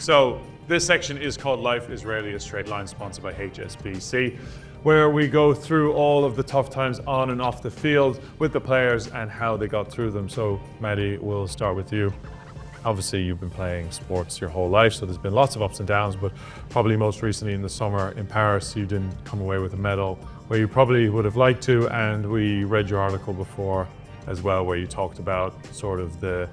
So this section is called Life is Rarely a Straight Line, sponsored by HSBC, where we go through all of the tough times on and off the field with the players and how they got through them. So Maddi, we'll start with you. Obviously you've been playing sports your whole life, so there's been lots of ups and downs, but probably most recently in the summer in Paris, you didn't come away with a medal where you probably would have liked to, and we read your article before as well, where you talked about sort of the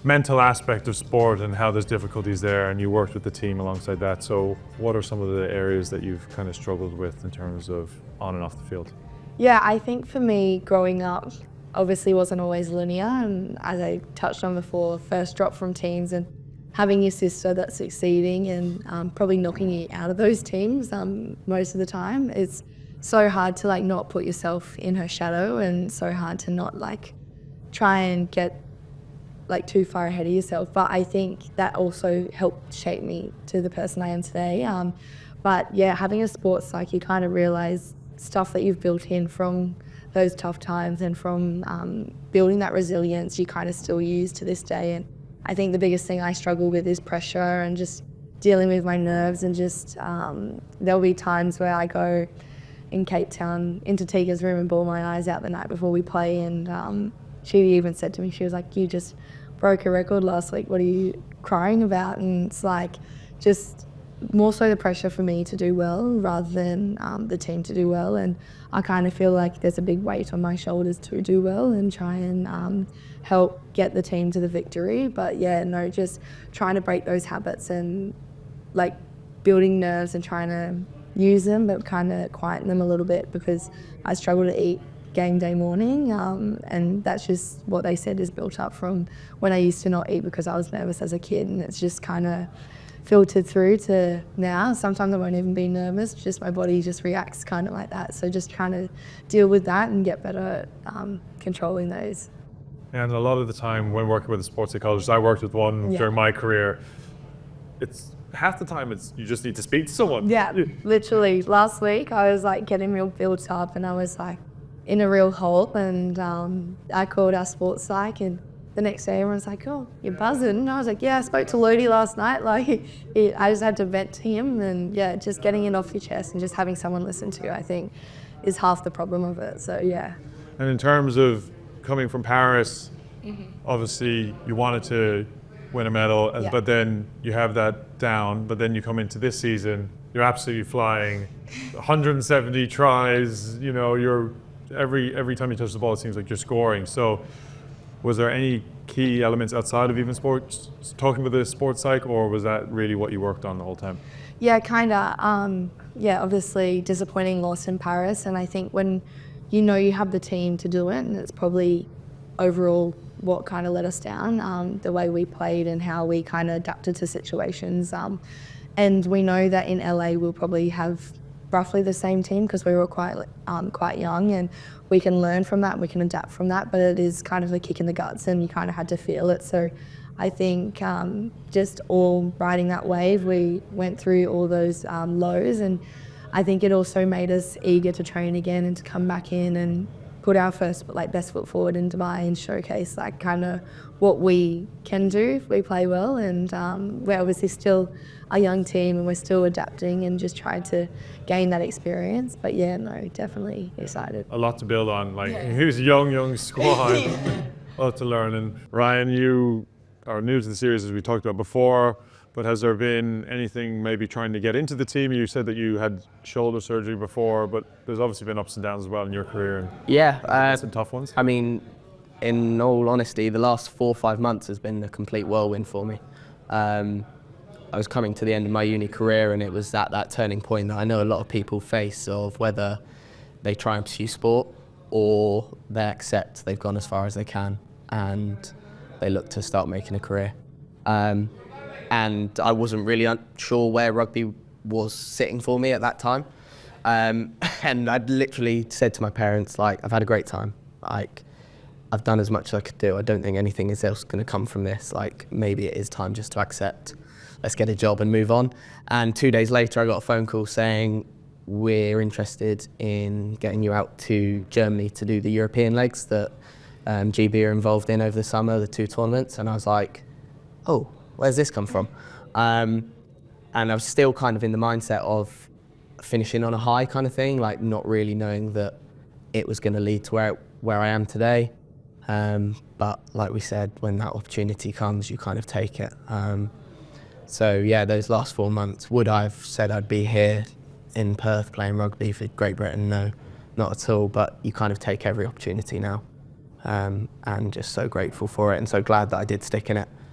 mental aspect of sport and how there's difficulties there, and you worked with the team alongside that. So what are some of the areas that you've kind of struggled with in terms of on and off the field? Yeah, I think for me, growing up, obviously wasn't always linear, and as I touched on before, first drop from teams and having your sister that's succeeding and probably knocking you out of those teams most of the time, it's so hard to like not put yourself in her shadow, and so hard to not like try and get like too far ahead of yourself. But I think that also helped shape me to the person I am today. But yeah, having a sports psych, you kind of realise stuff that you've built in from those tough times and from building that resilience you kind of still use to this day. And I think the biggest thing I struggle with is pressure and just dealing with my nerves, and just there'll be times where I go in Cape Town into Tika's room and bawl my eyes out the night before we play, and she even said to me, she was like, "You just broke a record last week, what are you crying about?" And it's like just more so the pressure for me to do well rather than the team to do well. And I kind of feel like there's a big weight on my shoulders to do well and try and help get the team to the victory. But yeah, no, just trying to break those habits and like building nerves and trying to use them, but kind of quieten them a little bit, because I struggle to eat game day morning, and that's just what they said is built up from when I used to not eat because I was nervous as a kid, and it's just kind of filtered through to now. Sometimes I won't even be nervous, just my body just reacts kind of like that. So just trying to deal with that and get better at controlling those. And a lot of the time when working with a sports psychologist, I worked with one during my career, it's half the time it's you just need to speak to someone. Yeah, literally. Last week I was like getting real built up and I was like in a real hole, and I called our sports psych, and the next day everyone's like, "Oh, you're buzzing." And I was like, "Yeah, I spoke to Lodi last night." Like, I just had to vent to him, and yeah, just getting it off your chest and just having someone listen to you, I think, is half the problem of it. So yeah. And in terms of coming from Paris, obviously you wanted to win a medal, but then you have that down, but then you come into this season, you're absolutely flying, 170 tries, you know, you're every time you touch the ball, it seems like you're scoring. So was there any key elements outside of even sports, talking with the sports psych, or was that really what you worked on the whole time? Yeah, kind of. Yeah, obviously disappointing loss in Paris, and I think when you know you have the team to do it, and it's probably overall what kind of let us down, the way we played and how we kind of adapted to situations. And we know that in LA we'll probably have roughly the same team because we were quite young, and we can learn from that, we can adapt from that, but it is kind of a kick in the guts and you kind of had to feel it. So I think just all riding that wave, we went through all those lows, and I think it also made us eager to train again and to come back in and put our best foot forward in Dubai and showcase like kind of what we can do if we play well. And we're obviously still a young team and we're still adapting and just trying to gain that experience. But yeah, no, definitely excited. A lot to build on, like who's a young squad, a lot to learn. And Ryan, you are new to the series as we talked about before, but has there been anything maybe trying to get into the team? You said that you had shoulder surgery before, but there's obviously been ups and downs as well in your career. And yeah, some tough ones. I mean, in all honesty, the last 4 or 5 months has been a complete whirlwind for me. I was coming to the end of my uni career, and it was at that turning point that I know a lot of people face of whether they try and pursue sport or they accept they've gone as far as they can and they look to start making a career. And I wasn't really sure where rugby was sitting for me at that time. And I'd literally said to my parents, like, I've had a great time. Like, I've done as much as I could do. I don't think anything is else going to come from this. Like, maybe it is time just to accept. Let's get a job and move on. And 2 days later, I got a phone call saying, we're interested in getting you out to Germany to do the European legs that GB are involved in over the summer, the 2 tournaments. And I was like, oh, where's this come from? And I was still kind of in the mindset of finishing on a high kind of thing, like not really knowing that it was going to lead to where I am today. But like we said, when that opportunity comes, you kind of take it. So yeah, those last 4 months, would I have said I'd be here in Perth playing rugby for Great Britain? No, not at all. But you kind of take every opportunity now, and just so grateful for it, and so glad that I did stick in it.